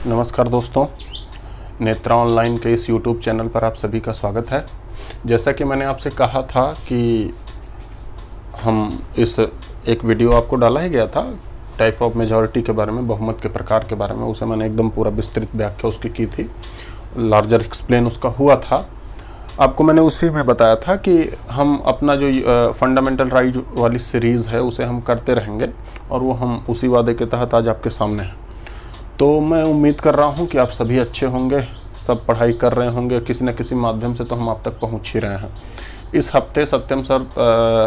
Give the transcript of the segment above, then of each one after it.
नमस्कार दोस्तों, नेत्रा ऑनलाइन के इस YouTube चैनल पर आप सभी का स्वागत है। जैसा कि मैंने आपसे कहा था कि हम एक वीडियो आपको डाला ही गया था टाइप ऑफ मेजॉरिटी के बारे में, बहुमत के प्रकार के बारे में। उसे मैंने एकदम पूरा विस्तृत व्याख्या उसकी की थी, लार्जर एक्सप्लेन उसका हुआ था। आपको मैंने उसी में बताया था कि हम अपना जो फंडामेंटल राइट वाली सीरीज़ है उसे हम करते रहेंगे और वो हम उसी वादे के तहत आज आपके सामने हैं। तो मैं उम्मीद कर रहा हूँ कि आप सभी अच्छे होंगे, सब पढ़ाई कर रहे होंगे, किसी न किसी माध्यम से तो हम आप तक पहुँच ही रहे हैं। इस हफ्ते सत्यम सर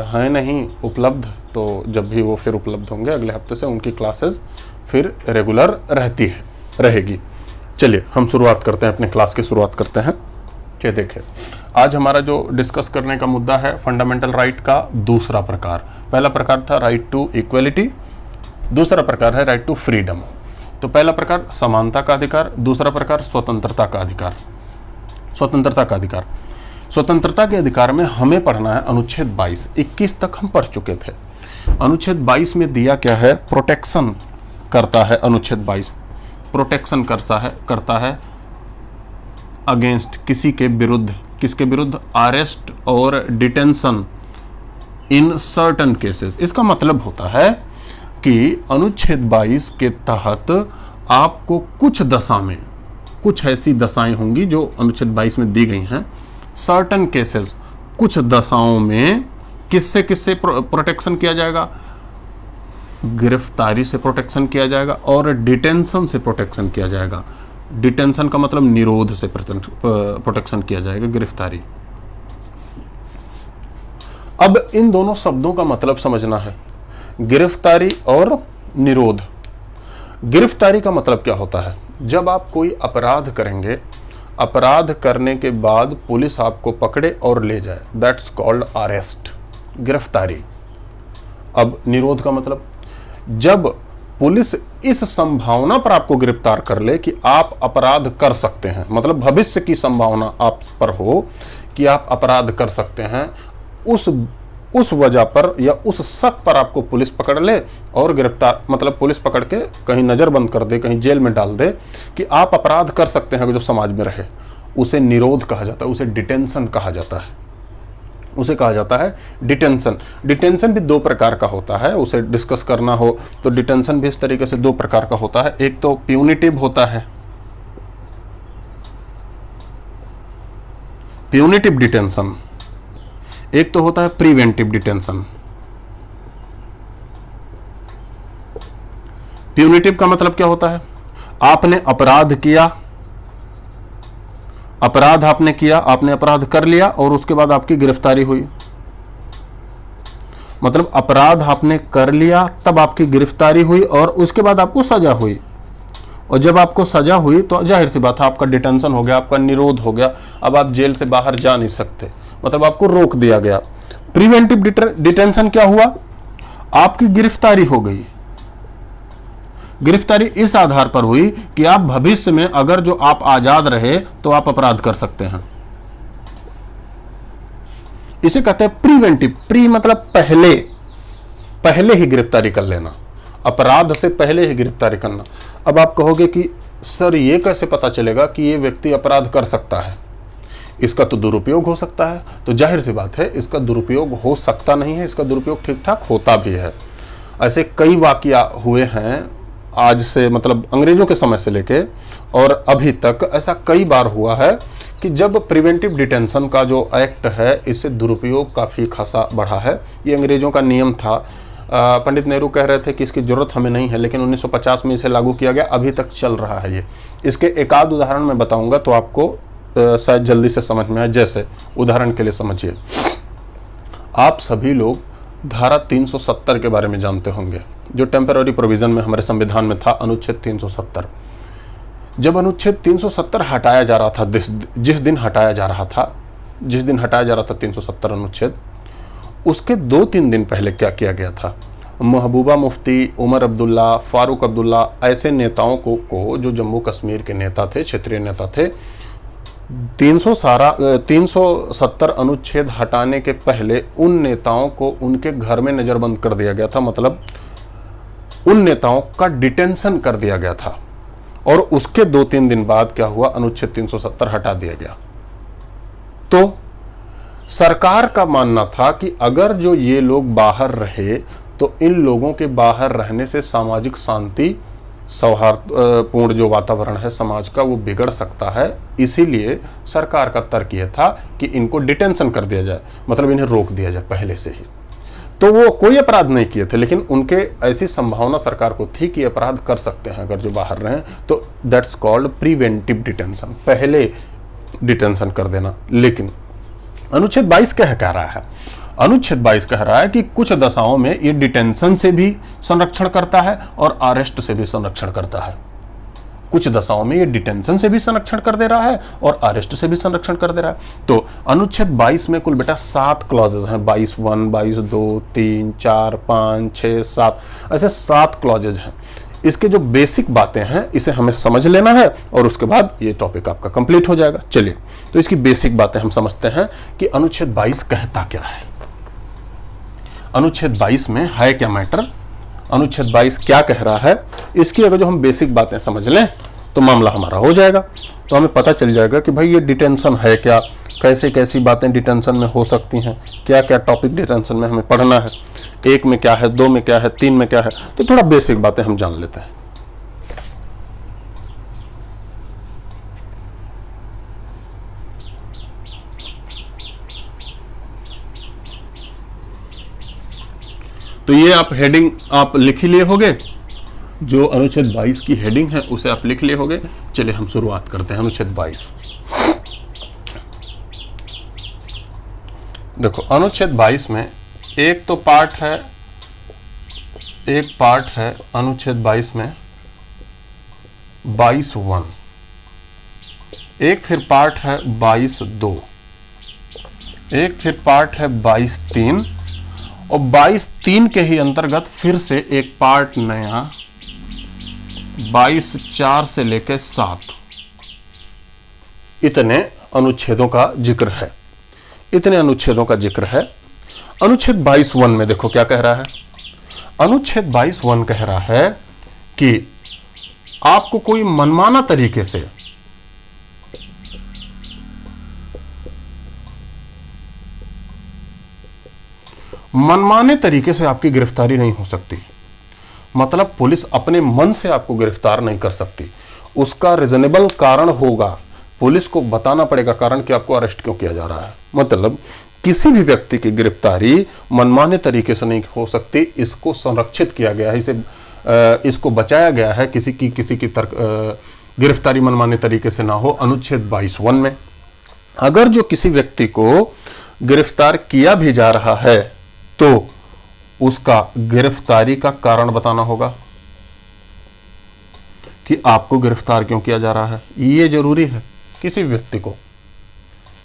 हैं नहीं उपलब्ध, तो जब भी वो फिर उपलब्ध होंगे अगले हफ्ते से उनकी क्लासेस फिर रेगुलर रहेगी। चलिए हम शुरुआत करते हैं, अपने क्लास की शुरुआत करते हैं। ये देखिए, आज हमारा जो डिस्कस करने का मुद्दा है फंडामेंटल राइट का दूसरा प्रकार। पहला प्रकार था राइट टू इक्वलिटी, दूसरा प्रकार है राइट टू फ्रीडम। तो पहला प्रकार समानता का अधिकार, दूसरा प्रकार स्वतंत्रता का अधिकार। स्वतंत्रता के अधिकार में हमें पढ़ना है अनुच्छेद 22। 21 तक हम पढ़ चुके थे। अनुच्छेद 22 में दिया क्या है? प्रोटेक्शन करता है। अनुच्छेद 22 प्रोटेक्शन करता है अगेंस्ट किसी के विरुद्ध, किसके विरुद्ध? अरेस्ट और डिटेंशन इन सर्टन केसेस। इसका मतलब होता है कि अनुच्छेद 22 के तहत आपको कुछ दशा में, कुछ ऐसी दशाएं होंगी जो अनुच्छेद 22 में दी गई हैं। सर्टन केसेस, कुछ दशाओं में किससे प्रोटेक्शन किया जाएगा? गिरफ्तारी से प्रोटेक्शन किया जाएगा और डिटेंशन से प्रोटेक्शन किया जाएगा। डिटेंशन का मतलब निरोध से प्रोटेक्शन किया जाएगा, गिरफ्तारी। अब इन दोनों शब्दों का मतलब समझना है, गिरफ्तारी और निरोध। गिरफ्तारी का मतलब क्या होता है? जब आप कोई अपराध करेंगे, अपराध करने के बाद पुलिस आपको पकड़े और ले जाए, दैट्स कॉल्ड अरेस्ट, गिरफ्तारी। अब निरोध का मतलब, जब पुलिस इस संभावना पर आपको गिरफ्तार कर ले कि आप अपराध कर सकते हैं, मतलब भविष्य की संभावना आप पर हो कि आप अपराध कर सकते हैं, उस वजह पर या उस शक पर आपको पुलिस पकड़ ले और गिरफ्तार, मतलब पुलिस पकड़ के कहीं नज़रबंद कर दे, कहीं जेल में डाल दे कि आप अपराध कर सकते हैं जो समाज में रहे, उसे निरोध कहा जाता है, उसे डिटेंशन कहा जाता है। उसे कहा जाता है डिटेंशन। डिटेंशन भी दो प्रकार का होता है, उसे डिस्कस करना हो तो डिटेंशन भी इस तरीके से दो प्रकार का होता है। एक तो प्यूनिटिव होता है, प्यूनिटिव डिटेंशन। एक तो होता है प्रिवेंटिव डिटेंशन। प्यूनिटिव का मतलब क्या होता है? आपने अपराध किया, आपने अपराध कर लिया और उसके बाद आपकी गिरफ्तारी हुई। मतलब अपराध आपने कर लिया, तब आपकी गिरफ्तारी हुई और उसके बाद आपको सजा हुई। और जब आपको सजा हुई तो जाहिर सी बात है आपका डिटेंशन हो गया, आपका निरोध हो गया। अब आप जेल से बाहर जा नहीं सकते, मतलब आपको रोक दिया गया। प्रिवेंटिव डिटेंशन क्या हुआ? आपकी गिरफ्तारी हो गई। गिरफ्तारी इस आधार पर हुई कि आप भविष्य में अगर जो आप आजाद रहे तो आप अपराध कर सकते हैं। इसे कहते हैं प्रिवेंटिव। प्री मतलब पहले ही गिरफ्तारी कर लेना, अपराध से पहले ही गिरफ्तारी करना। अब आप कहोगे कि सर ये कैसे पता चलेगा कि ये व्यक्ति अपराध कर सकता है? इसका तो दुरुपयोग हो सकता है। तो जाहिर सी बात है इसका दुरुपयोग हो सकता नहीं है, इसका दुरुपयोग ठीक ठाक होता भी है। ऐसे कई वाकया हुए हैं आज से, मतलब अंग्रेजों के समय से लेके और अभी तक ऐसा कई बार हुआ है कि जब प्रिवेंटिव डिटेंशन का जो एक्ट है इससे दुरुपयोग काफ़ी खासा बढ़ा है। ये अंग्रेजों का नियम था। पंडित नेहरू कह रहे थे कि इसकी ज़रूरत हमें नहीं है, लेकिन 1950 में इसे लागू किया गया, अभी तक चल रहा है ये। इसके एक आध उदाहरण मैं बताऊंगा तो आपको शायद जल्दी से समझ में आए। जैसे उदाहरण के लिए समझिए, आप सभी लोग धारा 370 के बारे में जानते होंगे, जो टेम्पररी प्रोविजन में हमारे संविधान में था, अनुच्छेद 370। जब अनुच्छेद 370 हटाया जा रहा था, जिस दिन हटाया जा रहा था 370 अनुच्छेद, उसके 2-3 दिन पहले क्या किया गया था? महबूबा मुफ्ती, उमर अब्दुल्ला, फारूक अब्दुल्ला, ऐसे नेताओं को जो जम्मू कश्मीर के नेता थे, क्षेत्रीय नेता थे, 370 अनुच्छेद हटाने के पहले उन नेताओं को उनके घर में नज़रबंद कर दिया गया था। मतलब उन नेताओं का डिटेंशन कर दिया गया था। और उसके 2-3 दिन बाद क्या हुआ, अनुच्छेद 370 हटा दिया गया। तो सरकार का मानना था कि अगर जो ये लोग बाहर रहे तो इन लोगों के बाहर रहने से सामाजिक शांति, सौहार्दपूर्ण जो वातावरण है समाज का वो बिगड़ सकता है। इसीलिए सरकार का तर्क यह था कि इनको डिटेंशन कर दिया जाए, मतलब इन्हें रोक दिया जाए पहले से ही। तो वो कोई अपराध नहीं किए थे, लेकिन उनके ऐसी संभावना सरकार को थी कि अपराध कर सकते हैं अगर जो बाहर रहें, तो दैट्स कॉल्ड प्रिवेंटिव डिटेंशन, पहले डिटेंशन कर देना। लेकिन अनुच्छेद 22 कह रहा है, अनुच्छेद 22 कह रहा है कि कुछ दशाओं में ये डिटेंशन से भी संरक्षण करता है और अरेस्ट से भी संरक्षण करता है। कुछ दशाओं में ये डिटेंशन से भी संरक्षण कर दे रहा है और अरेस्ट से भी संरक्षण कर दे रहा है। तो अनुच्छेद 22 में कुल बेटा 7 क्लॉजेज हैं, 22(1), 22(2), 3, 4, 5, 6, 7, ऐसे 7 क्लॉजेज हैं। इसके जो बेसिक बातें हैं इसे हमें समझ लेना है और उसके बाद ये टॉपिक आपका कंप्लीट हो जाएगा। चलिए, तो इसकी बेसिक बातें हम समझते हैं कि अनुच्छेद 22 कहता क्या है। अनुच्छेद 22 में है क्या मैटर, अनुच्छेद 22 क्या कह रहा है, इसकी अगर जो हम बेसिक बातें समझ लें तो मामला हमारा हो जाएगा। तो हमें पता चल जाएगा कि भाई ये डिटेंशन है क्या, कैसे कैसी बातें डिटेंशन में हो सकती हैं, क्या क्या टॉपिक डिटेंशन में हमें पढ़ना है, 1 में क्या है, 2 में क्या है, 3 में क्या है। तो थोड़ा बेसिक बातें हम जान लेते हैं। तो ये आप हेडिंग आप लिख ही लिए होगे, जो अनुच्छेद 22 की हेडिंग है उसे आप लिख लिए होगे। चलिए हम शुरुआत करते हैं। अनुच्छेद 22, देखो अनुच्छेद 22 में एक तो पार्ट है, एक पार्ट है अनुच्छेद 22 में 22(1), एक फिर पार्ट है 22(2), एक फिर पार्ट है 22(3) और 22(3) के ही अंतर्गत फिर से एक पार्ट नया 22(4) से लेकर 7। इतने अनुच्छेदों का जिक्र है, इतने अनुच्छेदों का जिक्र है। अनुच्छेद 22(1) में देखो क्या कह रहा है। अनुच्छेद 22(1) कह रहा है कि आपको कोई मनमाना तरीके से मनमाने तरीके से आपकी गिरफ्तारी नहीं हो सकती। मतलब पुलिस अपने मन से आपको गिरफ्तार नहीं कर सकती, उसका रीजनेबल कारण होगा, पुलिस को बताना पड़ेगा कारण कि आपको अरेस्ट क्यों किया जा रहा है। मतलब किसी भी व्यक्ति की गिरफ्तारी मनमाने तरीके से नहीं हो सकती, इसको संरक्षित किया गया है, इसको बचाया गया है किसी की गिरफ्तारी मनमाने तरीके से ना हो। अनुच्छेद 22(1) में अगर जो किसी व्यक्ति को गिरफ्तार किया भी जा रहा है तो उसका गिरफ्तारी का कारण बताना होगा कि आपको गिरफ्तार क्यों किया जा रहा है। ये जरूरी है किसी भी व्यक्ति को,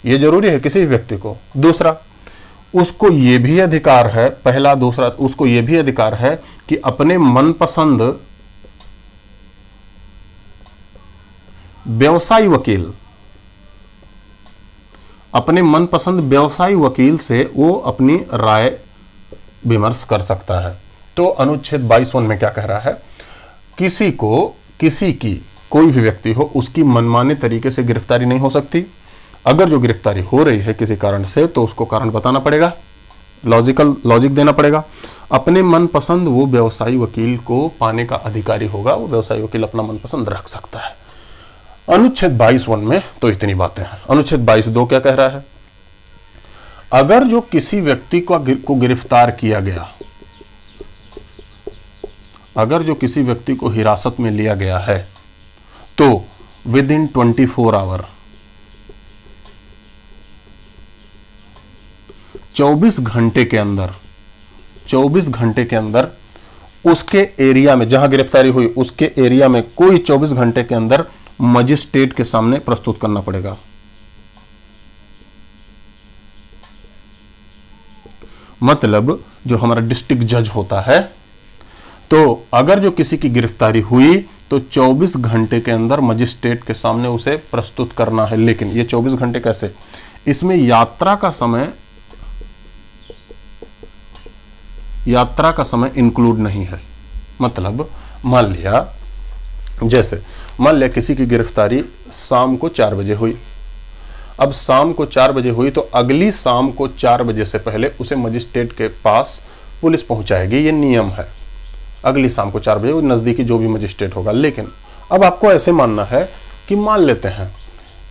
ये जरूरी है किसी भी व्यक्ति को। दूसरा, उसको ये भी अधिकार है, पहला दूसरा, उसको ये भी अधिकार है कि अपने मनपसंद व्यवसायी वकील, अपने मनपसंद व्यवसायी वकील से वो अपनी राय विमर्श कर सकता है। तो अनुच्छेद 22(1) में क्या कह रहा है, किसी की कोई भी व्यक्ति हो उसकी मनमाने तरीके से गिरफ्तारी नहीं हो सकती। अगर जो गिरफ्तारी हो रही है किसी कारण से तो उसको कारण बताना पड़ेगा, लॉजिक देना पड़ेगा। अपने मनपसंद वो व्यवसायी वकील को पाने का अधिकारी होगा, वो व्यवसायी वकील अपना मनपसंद रख सकता है। अनुच्छेद 22(1) में तो इतनी बातें हैं। अनुच्छेद 22(2) क्या कह रहा है, अगर जो किसी व्यक्ति को गिरफ्तार किया गया, अगर जो किसी व्यक्ति को हिरासत में लिया गया है तो विद इन 24 आवर 24 घंटे के अंदर 24 घंटे के अंदर उसके एरिया में जहां गिरफ्तारी हुई उसके एरिया में कोई 24 घंटे के अंदर मजिस्ट्रेट के सामने प्रस्तुत करना पड़ेगा। मतलब जो हमारा डिस्ट्रिक्ट जज होता है, तो अगर जो किसी की गिरफ्तारी हुई तो 24 घंटे के अंदर मजिस्ट्रेट के सामने उसे प्रस्तुत करना है। लेकिन ये 24 घंटे कैसे, इसमें यात्रा का समय इंक्लूड नहीं है। मतलब मान लिया जैसे मान लिया किसी की गिरफ्तारी शाम को 4 बजे हुई। अब शाम को 4 बजे हुई तो अगली शाम को 4 बजे से पहले उसे मजिस्ट्रेट के पास पुलिस पहुंचाएगी, ये नियम है। अगली शाम को 4 बजे वो नजदीकी जो भी मजिस्ट्रेट होगा। लेकिन अब आपको ऐसे मानना है कि मान लेते हैं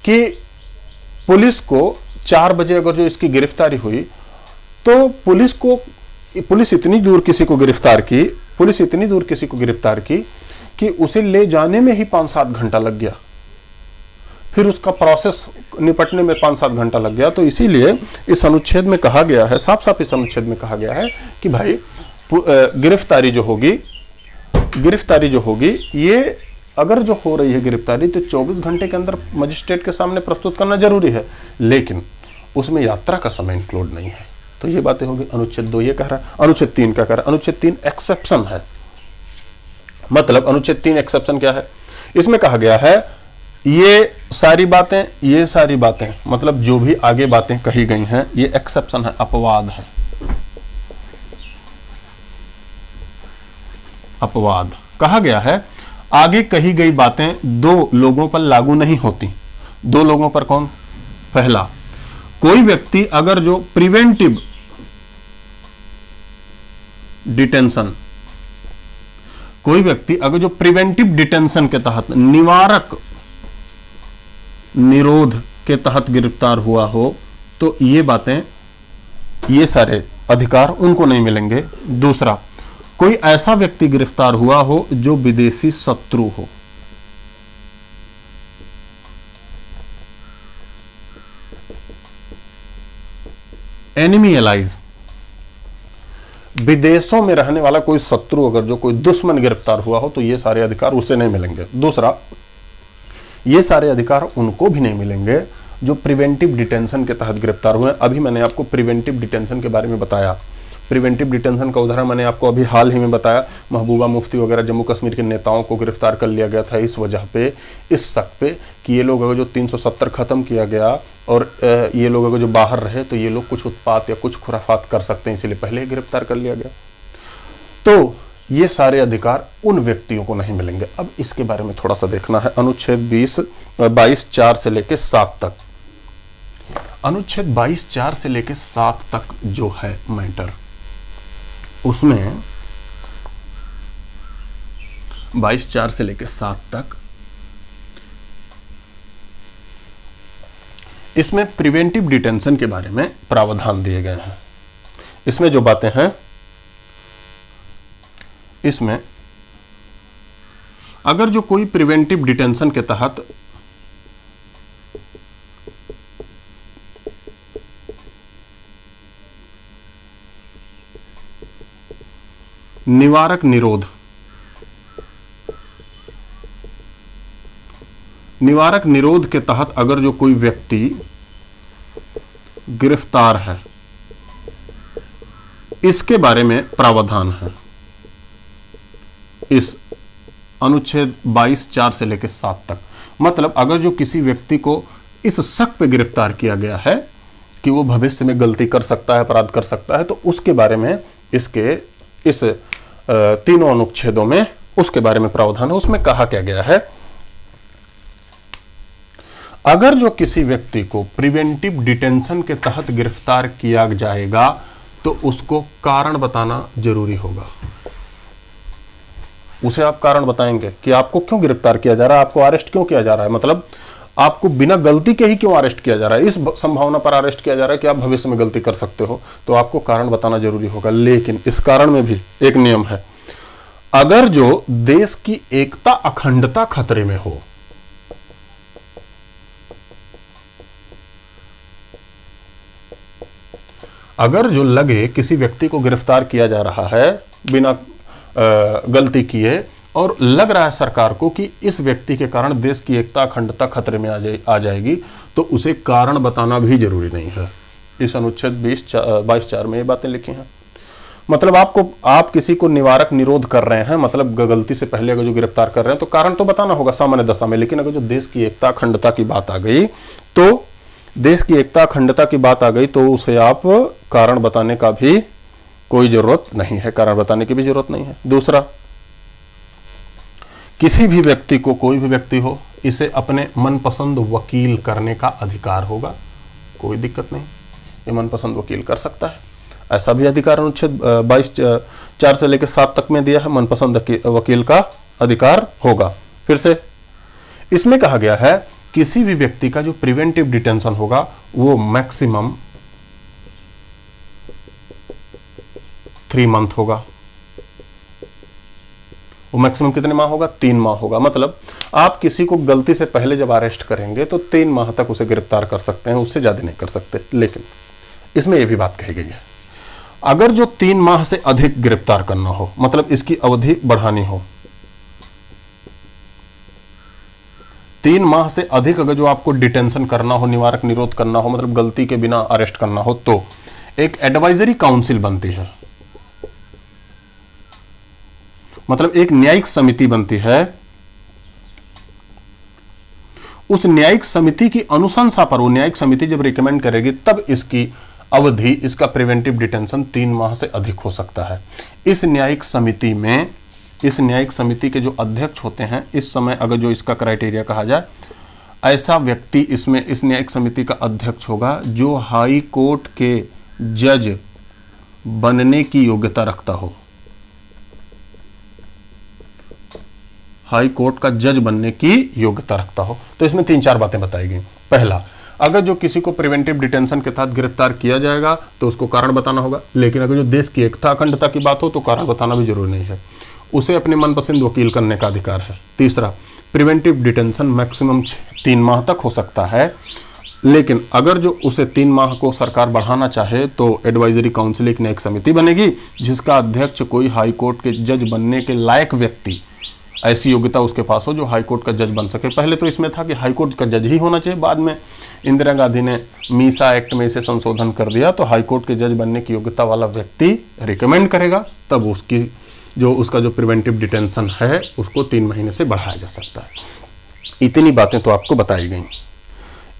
कि पुलिस को 4 बजे अगर जो इसकी गिरफ्तारी हुई तो पुलिस इतनी दूर किसी को गिरफ्तार की कि उसे ले जाने में ही 5-7 घंटा लग गया, फिर उसका प्रोसेस निपटने में 5-7 घंटा लग गया। तो इसीलिए इस अनुच्छेद में कहा गया है, साफ साफ इस अनुच्छेद में कहा गया है कि भाई गिरफ्तारी जो होगी ये अगर जो हो रही है गिरफ्तारी तो 24 घंटे के अंदर मजिस्ट्रेट के सामने प्रस्तुत करना जरूरी है, लेकिन उसमें यात्रा का समय इंक्लूड नहीं है। तो ये बातें होगी। अनुच्छेद 2 ये कह रहा है। अनुच्छेद 3 क्या कह रहा है? अनुच्छेद 3 एक्सेप्शन है। मतलब अनुच्छेद 3 एक्सेप्शन क्या है? इसमें कहा गया है ये सारी बातें मतलब जो भी आगे बातें कही गई हैं ये एक्सेप्शन है, अपवाद है। अपवाद कहा गया है आगे कही गई बातें 2 लोगों पर लागू नहीं होती। 2 लोगों पर कौन? पहला, कोई व्यक्ति अगर जो प्रिवेंटिव डिटेंशन के तहत, निवारक निरोध के तहत गिरफ्तार हुआ हो तो ये सारे अधिकार उनको नहीं मिलेंगे। दूसरा, कोई ऐसा व्यक्ति गिरफ्तार हुआ हो जो विदेशी शत्रु हो। एनिमी एलाइज, विदेशों में रहने वाला कोई शत्रु, अगर जो कोई दुश्मन गिरफ्तार हुआ हो तो ये सारे अधिकार उसे नहीं मिलेंगे। दूसरा, ये सारे अधिकार उनको भी नहीं मिलेंगे जो प्रिवेंटिव डिटेंशन के तहत गिरफ्तार हुए। अभी मैंने आपको प्रिवेंटिव डिटेंशन के बारे में बताया। प्रिवेंटिव डिटेंशन का उदाहरण मैंने आपको अभी हाल ही में बताया। महबूबा मुफ्ती वगैरह जम्मू कश्मीर के नेताओं को गिरफ्तार कर लिया गया था इस वजह पे, इस शक पे कि ये लोग अगर जो 370 खत्म किया गया और ये लोग अगर जो बाहर रहे तो ये लोग कुछ उत्पात या कुछ खुराफात कर सकते हैं, इसीलिए पहले ही गिरफ्तार कर लिया गया। तो ये सारे अधिकार उन व्यक्तियों को नहीं मिलेंगे। अब इसके बारे में थोड़ा सा देखना है। अनुच्छेद 22(4) से लेकर 7 तक। अनुच्छेद 22(4) से लेकर 7 तक जो है मैटर, उसमें 22(4) से लेकर 7 तक इसमें प्रिवेंटिव डिटेंशन के बारे में प्रावधान दिए गए हैं। इसमें जो बातें हैं, इसमें अगर जो कोई प्रिवेंटिव डिटेंशन के तहत निवारक निरोध के तहत अगर जो कोई व्यक्ति गिरफ्तार है, इसके बारे में प्रावधान है इस अनुच्छेद 22(4) से लेकर 7 तक। मतलब अगर जो किसी व्यक्ति को इस शक पे गिरफ्तार किया गया है कि वो भविष्य में गलती कर सकता है, अपराध कर सकता है, तो उसके बारे में इस तीनों अनुच्छेदों में उसके बारे में प्रावधान है। उसमें कहा क्या गया है, अगर जो किसी व्यक्ति को प्रिवेंटिव डिटेंशन के तहत गिरफ्तार किया जाएगा तो उसको कारण बताना जरूरी होगा। उसे आप कारण बताएंगे कि आपको क्यों गिरफ्तार किया जा रहा है, आपको अरेस्ट क्यों किया जा रहा है, मतलब आपको बिना गलती के ही क्यों अरेस्ट किया जा रहा है, इस संभावना पर अरेस्ट किया जा रहा है कि आप भविष्य में गलती कर सकते हो, तो आपको कारण बताना जरूरी होगा। लेकिन इस कारण में भी एक नियम है, अगर जो देश की एकता अखंडता खतरे में हो, अगर जो लगे किसी व्यक्ति को गिरफ्तार किया जा रहा है बिना गलती किए और लग रहा है सरकार को कि इस व्यक्ति के कारण देश की एकता अखंडता खतरे में आ जाएगी, तो उसे कारण बताना भी जरूरी नहीं है। इस अनुच्छेद 22(4) में ये बातें लिखी हैं। मतलब आप किसी को निवारक निरोध कर रहे हैं, मतलब गलती से पहले अगर जो गिरफ्तार कर रहे हैं तो कारण तो बताना होगा सामान्य दशा में, लेकिन अगर जो देश की एकता अखंडता की बात आ गई तो उसे आप कारण बताने का भी कोई जरूरत नहीं है, कारण बताने की भी जरूरत नहीं है। दूसरा, किसी भी व्यक्ति को, कोई भी व्यक्ति हो, इसे अपने मनपसंद वकील करने का अधिकार होगा। कोई दिक्कत नहीं, ये मनपसंद वकील कर सकता है। ऐसा भी अधिकार अनुच्छेद 22(4) से लेकर 7 तक में दिया है, मनपसंद वकील का अधिकार होगा। फिर से इसमें कहा गया है किसी भी व्यक्ति का जो प्रिवेंटिव डिटेंशन होगा वो मैक्सिमम 3 मंथ होगा। वो मैक्सिमम कितने माह होगा? 3 माह होगा। मतलब आप किसी को गलती से पहले जब अरेस्ट करेंगे तो 3 माह तक उसे गिरफ्तार कर सकते हैं, उससे ज्यादा नहीं कर सकते। लेकिन इसमें यह भी बात कही गई है, अगर जो 3 माह से अधिक गिरफ्तार करना हो, मतलब इसकी अवधि बढ़ानी हो, 3 माह से अधिक अगर जो आपको डिटेंशन करना हो, निवारक निरोध करना हो, मतलब गलती के बिना अरेस्ट करना हो, तो एक एडवाइजरी काउंसिल बनती है, मतलब एक न्यायिक समिति बनती है। उस न्यायिक समिति की अनुशंसा पर वो न्यायिक समिति जब रिकमेंड करेगी तब इसकी अवधि, इसका प्रिवेंटिव डिटेंशन 3 माह से अधिक हो सकता है। इस न्यायिक समिति में, इस न्यायिक समिति के जो अध्यक्ष होते हैं, इस समय अगर जो इसका क्राइटेरिया कहा जाए, ऐसा व्यक्ति इसमें इस न्यायिक समिति का अध्यक्ष होगा जो हाई कोर्ट के जज बनने की योग्यता रखता हो। हाई कोर्ट का जज बनने की योग्यता रखता हो। तो इसमें 3-4 बातें बताई गई। पहला, अगर जो किसी को प्रिवेंटिव डिटेंशन के तहत गिरफ्तार किया जाएगा तो उसको कारण बताना होगा। लेकिन अगर जो देश की एकता अखंडता की बात हो तो कारण बताना भी जरूरी नहीं है। उसे अपने मनपसंद वकील करने का अधिकार है। तीसरा, प्रिवेंटिव डिटेंशन मैक्सिमम 3 माह तक हो सकता है। लेकिन अगर जो उसे 3 माह को सरकार बढ़ाना चाहे तो एडवाइजरी काउंसिल, एक न्यायिक समिति बनेगी जिसका अध्यक्ष कोई हाई कोर्ट के जज बनने के लायक व्यक्ति, ऐसी योग्यता उसके पास हो जो हाई कोर्ट का जज बन सके। पहले तो इसमें था कि हाई कोर्ट का जज ही होना चाहिए, बाद में इंदिरा गांधी ने मीसा एक्ट में इसे संशोधन कर दिया तो हाई कोर्ट के जज बनने की योग्यता वाला व्यक्ति रिकमेंड करेगा, तब उसकी उसका जो प्रिवेंटिव डिटेंशन है उसको 3 महीने से बढ़ाया जा सकता है। इतनी बातें तो आपको बताई गई,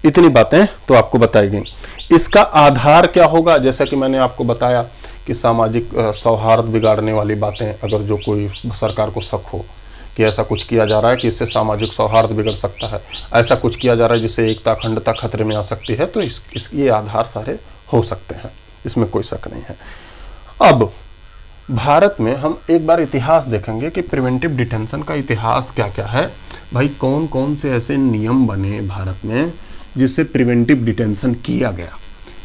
इतनी बातें तो आपको बताई गई। इसका आधार क्या होगा? जैसा कि मैंने आपको बताया कि सामाजिक सौहार्द बिगाड़ने वाली बातें, अगर जो कोई सरकार को शक हो कि ऐसा कुछ किया जा रहा है कि इससे सामाजिक सौहार्द बिगड़ सकता है, ऐसा कुछ किया जा रहा है जिससे एकता अखंडता खतरे में आ सकती है, तो ये आधार सारे हो सकते हैं, इसमें कोई शक नहीं है। अब भारत में हम एक बार इतिहास देखेंगे कि प्रिवेंटिव डिटेंशन का इतिहास क्या क्या है। भाई, कौन कौन से ऐसे नियम बने भारत में जिससे प्रिवेंटिव डिटेंशन किया गया।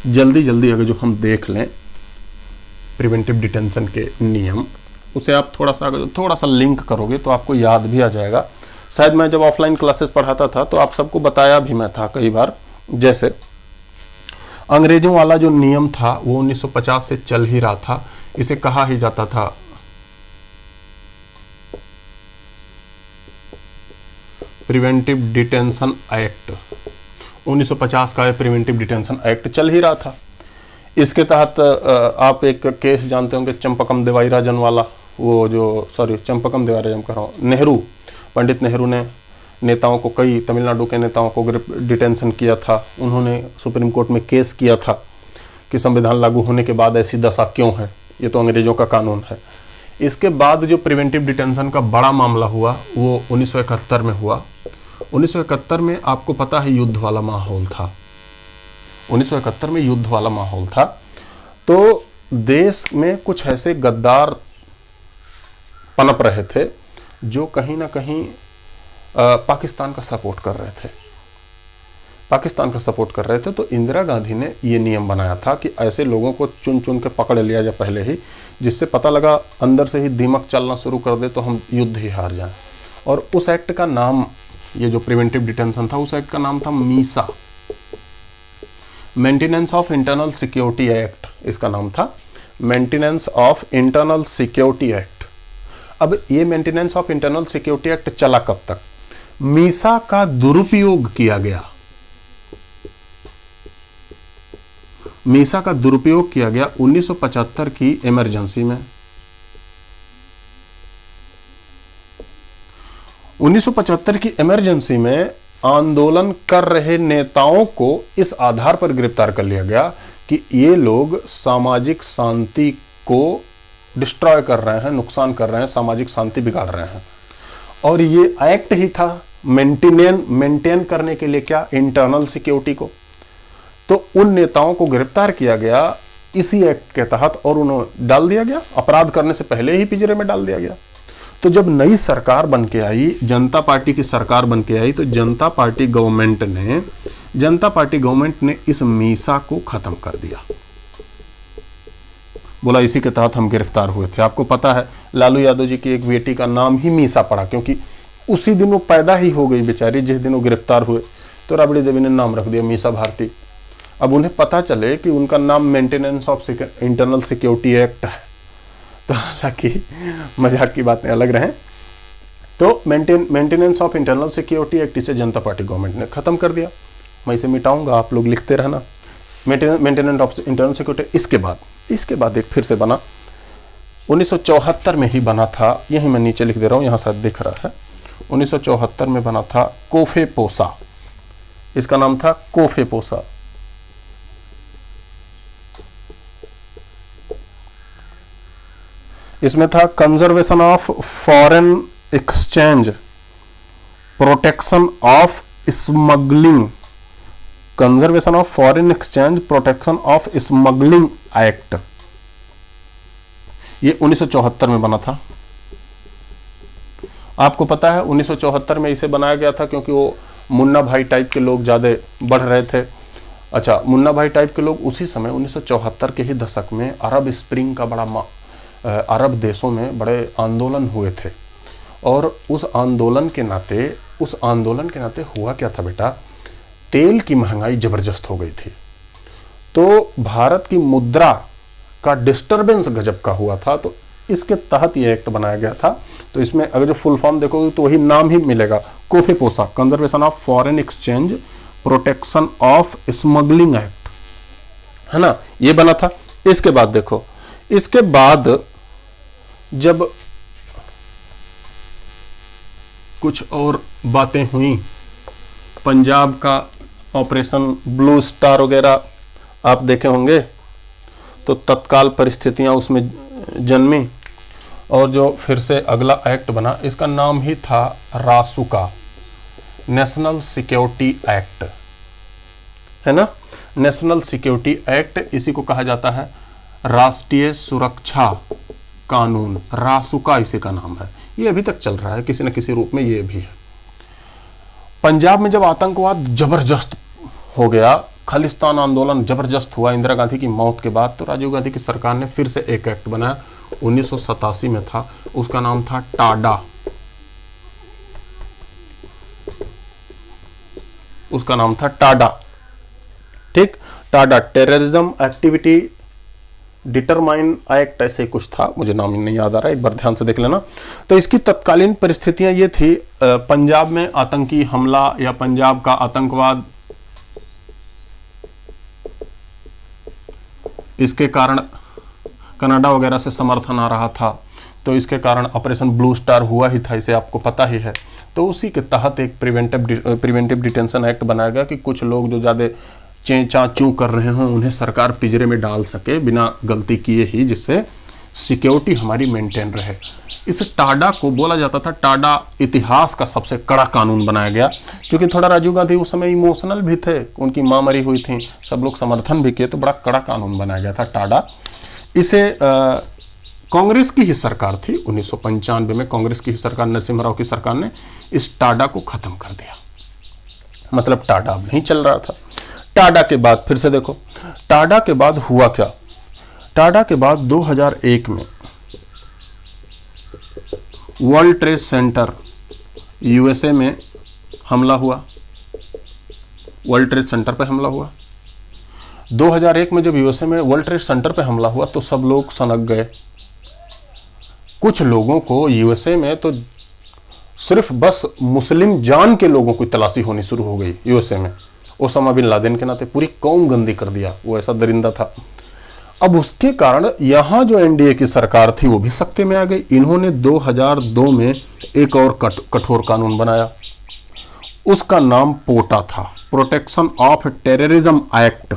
जल्दी जल्दी अगर जो हम देख लें प्रिवेंटिव डिटेंशन के नियम, उसे आप थोड़ा सा लिंक करोगे तो आपको याद भी आ जाएगा। शायद मैं जब ऑफलाइन क्लासेस पढ़ाता था तो आप सबको बताया भी मैं था कई बार। जैसे अंग्रेजों वाला जो नियम था वो 1950 से चल ही रहा था। इसे कहा ही जाता था प्रिवेंटिव डिटेंशन एक्ट। 1950 का प्रिवेंटिव डिटेंशन एक्ट चल ही रहा था। इसके तहत आप एक केस जानते होंगे, चंपकम देवाई राजन वाला, वो जो चंपकम देवाई राजन कह रहा हूँ, नेहरू, पंडित नेहरू ने नेताओं को, कई तमिलनाडु के नेताओं को डिटेंशन किया था। उन्होंने सुप्रीम कोर्ट में केस किया था कि संविधान लागू होने के बाद ऐसी दशा क्यों है, ये तो अंग्रेजों का कानून है। इसके बाद जो प्रिवेंटिव डिटेंशन का बड़ा मामला हुआ वो 1971 में हुआ। 1971 में आपको पता है युद्ध वाला माहौल था। 1971 में युद्ध वाला माहौल था, तो देश में कुछ ऐसे गद्दार पनप रहे थे जो कहीं ना कहीं पाकिस्तान का सपोर्ट कर रहे थे। पाकिस्तान का सपोर्ट कर रहे थे, तो इंदिरा गांधी ने ये नियम बनाया था कि ऐसे लोगों को चुन चुन के पकड़ लिया जाए पहले ही, जिससे पता लगा अंदर से ही दिमाग चलना शुरू कर दे तो हम युद्ध ही हार जाएं। और उस एक्ट का नाम, ये जो प्रिवेंटिव डिटेंशन था, उस एक्ट का नाम था Misa, maintenance of internal security act. इसका नाम था maintenance of internal security act. अब ये maintenance of internal security act चला कब तक? मीसा का दुरुपयोग किया गया। मीसा का दुरुपयोग किया गया 1975 की इमरजेंसी में। 1975 की इमरजेंसी में आंदोलन कर रहे नेताओं को इस आधार पर गिरफ्तार कर लिया गया कि ये लोग सामाजिक शांति को डिस्ट्रॉय कर रहे हैं, नुकसान कर रहे हैं, सामाजिक शांति बिगाड़ रहे हैं। और ये एक्ट ही था मेंटेन करने के लिए क्या, इंटरनल सिक्योरिटी को। तो उन नेताओं को गिरफ्तार किया गया इसी एक्ट के तहत और उन्हें डाल दिया गया, अपराध करने से पहले ही पिंजरे में डाल दिया गया। तो जब नई सरकार बन के आई, जनता पार्टी की सरकार बन के आई, तो जनता पार्टी गवर्नमेंट ने इस मीसा को खत्म कर दिया। बोला इसी के तहत हम गिरफ्तार हुए थे। आपको पता है लालू यादव जी की एक बेटी का नाम ही मीसा पड़ा, क्योंकि उसी दिन वो पैदा ही हो गई बेचारी जिस दिन वो गिरफ्तार हुए। तो राबड़ी देवी ने नाम रख दिया मीसा भारती। अब उन्हें पता चले कि उनका नाम maintenance of internal security act है, तो हालांकि मजाक की बातें अलग रहें, तो maintenance of internal security act इसे जनता पार्टी गवर्नमेंट ने खत्म कर दिया। मैं इसे मिटाऊंगा, आप लोग लिखते रहना, मेंटेनेंस ऑफ इंटरनल सिक्योरिटी। इसके बाद एक फिर से बना 1974 में ही बना था, यही मैं नीचे लिख दे रहा हूं, यहां शायद दिख रहा है। 1974 में बना था कोफेपोसा, इसका नाम था कोफेपोसा। इसमें था conservation of foreign exchange, protection of smuggling, conservation of foreign exchange protection of smuggling act. ये 1974 में बना था। आपको पता है 1974 में इसे बनाया गया था क्योंकि वो मुन्ना भाई टाइप के लोग ज्यादा बढ़ रहे थे। अच्छा, मुन्ना भाई टाइप के लोग उसी समय 1974 के ही दशक में अरब स्प्रिंग का अरब देशों में बड़े आंदोलन हुए थे, और उस आंदोलन के नाते हुआ क्या था बेटा, तेल की महंगाई जबरदस्त हो गई थी। तो भारत की मुद्रा का डिस्टरबेंस गजब का हुआ था, तो इसके तहत ये एक्ट बनाया गया था। तो इसमें अगर जो फुल फॉर्म देखोगे तो वही नाम ही मिलेगा, COFEPOSA, conservation of foreign exchange protection of smuggling act, है ना, ये बना था। इसके बाद देखो, इसके बाद जब कुछ और बातें हुई, पंजाब का ऑपरेशन ब्लू स्टार वगैरह आप देखे होंगे, तो तत्काल परिस्थितियां उसमें जन्मी, और जो फिर से अगला एक्ट बना, इसका नाम ही था रासुका, नेशनल सिक्योरिटी एक्ट, है ना, नेशनल सिक्योरिटी एक्ट। इसी को कहा जाता है राष्ट्रीय सुरक्षा कानून, रासुका इसी का नाम है। ये अभी तक चल रहा है किसी न किसी रूप में, ये भी है। पंजाब में जब आतंकवाद जबरदस्त हो गया, खालिस्तान आंदोलन जबरदस्त हुआ इंदिरा गांधी की मौत के बाद, तो राजीव गांधी की सरकार ने फिर से एक एक्ट बनाया, 1987 में था, उसका नाम था टाडा, उसका नाम था टाडा, ठीक, Tada, terrorism activity determine act, ऐसे कुछ था, मुझे नाम नहीं याद आ रहा है, एक बार ध्यान से देख लेना। तो इसकी तत्कालीन परिस्थितियां ये थी, पंजाब में आतंकी हमला या पंजाब का आतंकवाद, इसके कारण कनाडा वगैरह से समर्थन आ रहा था, तो इसके कारण ऑपरेशन ब्लू स्टार हुआ ही था, इसे आपको पता ही है। तो उसी के तहत एक प्रिवेंटिव डिटेंशन एक्ट बनाया गया कि कुछ लोग जो ज़्यादा चेंचा चू कर रहे हों उन्हें सरकार पिंजरे में डाल सके बिना गलती किए ही, जिससे सिक्योरिटी हमारी मेंटेन रहे। इस टाडा को बोला जाता था, टाडा इतिहास का सबसे कड़ा कानून बनाया गया, क्योंकि थोड़ा राजीव गांधी उस समय इमोशनल भी थे, उनकी मां मरी हुई थी, सब लोग समर्थन भी किए, तो बड़ा कड़ा कानून बनाया गया था टाडा। इसे कांग्रेस की ही सरकार थी, 1995 में कांग्रेस की ही सरकार, नरसिम्हा राव की सरकार ने इस टाडा को खत्म कर दिया, मतलब टाडा अब नहीं चल रहा था। टाडा के बाद फिर से देखो, टाडा के बाद हुआ क्या, टाडा के बाद 2001 में वर्ल्ड ट्रेड सेंटर यूएसए में हमला हुआ, वर्ल्ड ट्रेड सेंटर पे हमला हुआ। 2001 में जब यूएसए में वर्ल्ड ट्रेड सेंटर पे हमला हुआ तो सब लोग सनक गए। कुछ लोगों को यूएसए में तो सिर्फ बस मुस्लिम जान के लोगों की तलाशी होनी शुरू हो गई यूएसए में, ओसामा बिन लादेन के नाते पूरी कौम गंदी कर दिया, वो ऐसा दरिंदा था। अब उसके कारण यहां जो एनडीए की सरकार थी वो भी सख्ते में आ गई। इन्होंने 2002 में एक और कठोर कानून बनाया, उसका नाम पोटा था, प्रोटेक्शन ऑफ टेररिज्म एक्ट।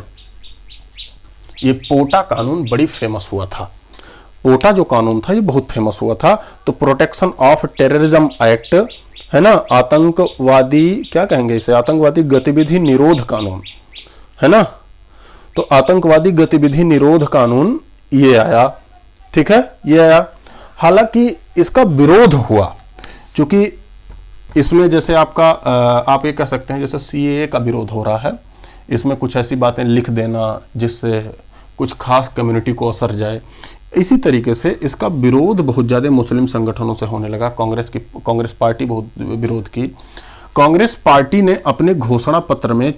ये पोटा कानून बड़ी फेमस हुआ था। पोटा जो कानून था ये बहुत फेमस हुआ था। तो प्रोटेक्शन ऑफ टेररिज्म एक्ट है ना, आतंकवादी क्या कहेंगे इसे, आतंकवादी गतिविधि निरोध कानून है ना। तो आतंकवादी गतिविधि निरोध कानून ये आया, ठीक है, ये आया। हालांकि इसका विरोध हुआ, क्योंकि इसमें जैसे आपका आप ये कह सकते हैं जैसे सीएए का विरोध हो रहा है, इसमें कुछ ऐसी बातें लिख देना जिससे कुछ खास कम्युनिटी को असर जाए, इसी तरीके से इसका विरोध बहुत ज़्यादा मुस्लिम संगठनों से होने लगा। कांग्रेस पार्टी बहुत विरोध की। कांग्रेस पार्टी ने अपने घोषणा पत्र में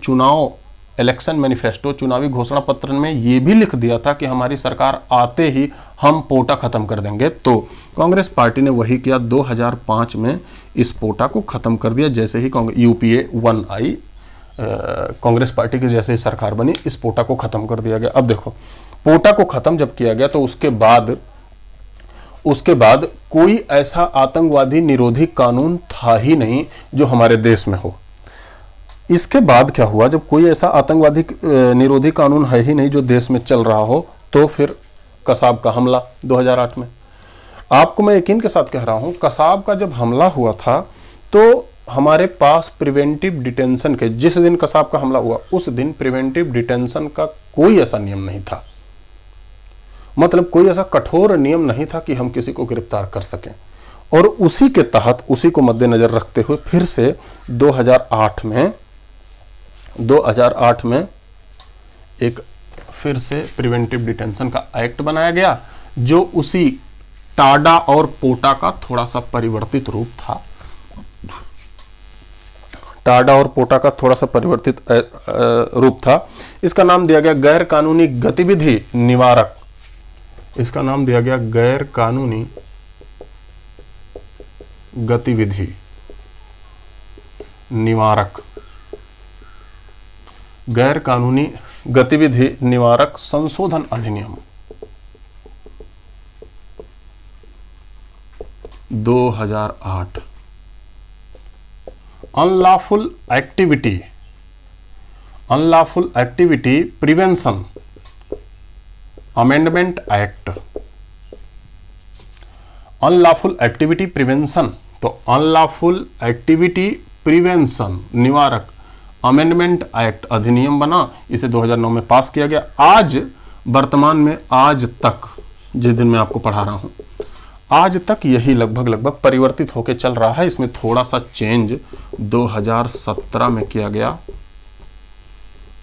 इलेक्शन मैनिफेस्टो, चुनावी घोषणा पत्र में यह भी लिख दिया था कि हमारी सरकार आते ही हम पोटा खत्म कर देंगे। तो कांग्रेस पार्टी ने वही किया, 2005 में इस पोटा को खत्म कर दिया। जैसे ही यूपीए 1 आई, कांग्रेस पार्टी की जैसे ही सरकार बनी, इस पोटा को खत्म कर दिया गया। अब देखो, पोटा को खत्म जब किया गया तो उसके बाद कोई ऐसा आतंकवादी निरोधी कानून था ही नहीं जो हमारे देश में हो। इसके बाद क्या हुआ, जब कोई ऐसा आतंकवादी निरोधी कानून है ही नहीं जो देश में चल रहा हो, तो फिर कसाब का हमला 2008 में। आपको मैं यकीन के साथ कह रहा हूं, कसाब का जब हमला हुआ था तो हमारे पास प्रिवेंटिव डिटेंशन के, जिस दिन कसाब का हमला हुआ उस दिन प्रिवेंटिव डिटेंशन का कोई ऐसा नियम नहीं था। मतलब कोई ऐसा कठोर नियम नहीं था कि हम किसी को गिरफ्तार कर सकें। और उसी के तहत, उसी को मद्देनजर रखते हुए फिर से 2008 में एक फिर से प्रिवेंटिव डिटेंशन का एक्ट बनाया गया, जो उसी टाडा और पोटा का थोड़ा सा परिवर्तित रूप था। टाडा और पोटा का थोड़ा सा परिवर्तित रूप था। इसका नाम दिया गया गैर कानूनी गतिविधि निवारक। इसका नाम दिया गया गैर कानूनी गतिविधि निवारक, गैर कानूनी गतिविधि निवारक संशोधन अधिनियम 2008। Unlawful activity prevention amendment act. Unlawful activity prevention, तो अनलॉफुल एक्टिविटी प्रिवेंशन निवारक अमेंडमेंट एक्ट अधिनियम बना। इसे 2009 में पास किया गया। आज वर्तमान में, आज तक जिस दिन मैं आपको पढ़ा रहा हूं, आज तक यही लगभग परिवर्तित होकर चल रहा है। इसमें थोड़ा सा चेंज 2017 में किया गया,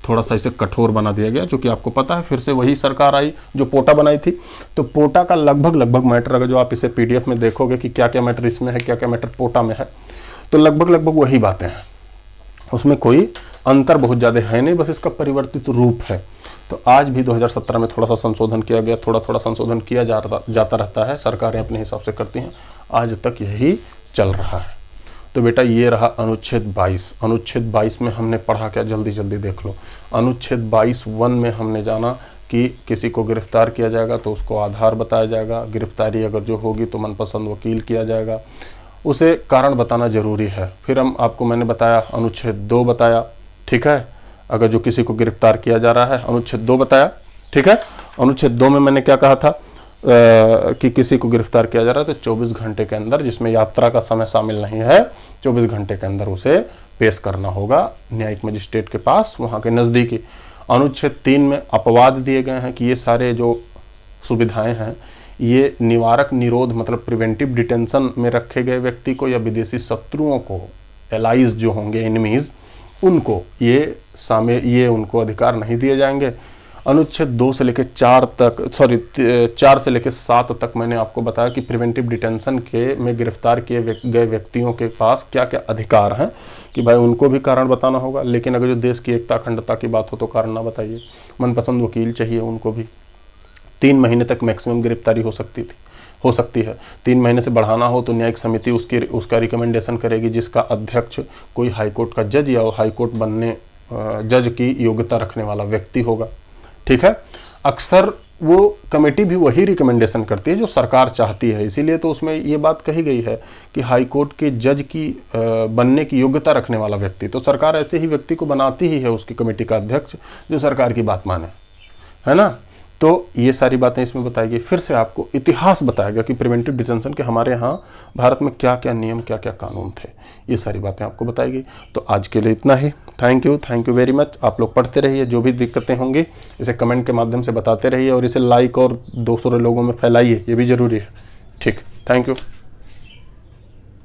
थोड़ा सा इसे कठोर बना दिया गया, क्योंकि आपको पता है फिर से वही सरकार आई जो पोटा बनाई थी। तो पोटा का लगभग मैटर, अगर जो आप इसे पीडीएफ में देखोगे कि क्या क्या मैटर इसमें है, क्या क्या मैटर पोटा में है, तो लगभग वही बातें हैं। उसमें कोई अंतर बहुत ज़्यादा है नहीं, बस इसका परिवर्तित रूप है। तो आज भी 2017 में थोड़ा सा संशोधन किया गया, थोड़ा संशोधन किया जाता रहता है, सरकारें अपने हिसाब से करती हैं। आज तक यही चल रहा है। तो बेटा ये रहा अनुच्छेद 22। अनुच्छेद 22 में हमने पढ़ा क्या, जल्दी देख लो। अनुच्छेद 22(1) में हमने जाना कि किसी को गिरफ्तार किया जाएगा तो उसको आधार बताया जाएगा, गिरफ्तारी अगर जो होगी तो मनपसंद वकील किया जाएगा, उसे कारण बताना जरूरी है। फिर आपको मैंने बताया अनुच्छेद 2 बताया, ठीक है, अगर जो किसी को गिरफ्तार किया जा रहा है, अनुच्छेद 2 बताया, ठीक है। अनुच्छेद 2 में मैंने क्या कहा था कि किसी को गिरफ्तार किया जा रहा है तो 24 घंटे के अंदर, जिसमें यात्रा का समय शामिल नहीं है, 24 घंटे के अंदर उसे पेश करना होगा न्यायिक मजिस्ट्रेट के पास, वहाँ के नज़दीकी। अनुच्छेद 3 में अपवाद दिए गए हैं कि ये सारे जो सुविधाएं हैं ये निवारक निरोध, मतलब प्रिवेंटिव डिटेंशन में रखे गए व्यक्ति को या विदेशी शत्रुओं को, एलाइज जो होंगे, एनिमीज, उनको ये उनको अधिकार नहीं दिए जाएंगे। अनुच्छेद 2 से लेकर 4 तक, 4 से लेकर 7 तक मैंने आपको बताया कि प्रिवेंटिव डिटेंशन में गिरफ्तार किए गए व्यक्तियों के पास क्या क्या अधिकार हैं, कि भाई उनको भी कारण बताना होगा। लेकिन अगर जो देश की एकता अखंडता की बात हो तो कारण ना बताइए। मनपसंद वकील चाहिए उनको भी। 3 महीने तक मैक्सिमम गिरफ्तारी हो सकती है। 3 महीने से बढ़ाना हो तो न्यायिक समिति उसका रिकमेंडेशन करेगी, जिसका अध्यक्ष कोई हाईकोर्ट का जज या हाईकोर्ट बनने जज की योग्यता रखने वाला व्यक्ति होगा, ठीक है। अक्सर वो कमेटी भी वही रिकमेंडेशन करती है जो सरकार चाहती है, इसीलिए तो उसमें ये बात कही गई है कि हाईकोर्ट के जज की बनने की योग्यता रखने वाला व्यक्ति, तो सरकार ऐसे ही व्यक्ति को बनाती ही है उसकी कमेटी का अध्यक्ष, जो सरकार की बात माने, है ना। तो ये सारी बातें इसमें बताएगी। फिर से आपको इतिहास बताएगा कि प्रिवेंटिव डिटेंशन के हमारे यहाँ भारत में क्या क्या नियम, क्या क्या कानून थे, ये सारी बातें आपको बताएगी। तो आज के लिए इतना ही। Thank you very much. आप लोग पढ़ते रहिए, जो भी दिक्कतें होंगी इसे कमेंट के माध्यम से बताते रहिए और इसे लाइक और 200 लोगों में फैलाइए, ये भी ज़रूरी है। ठीक, थैंक यू।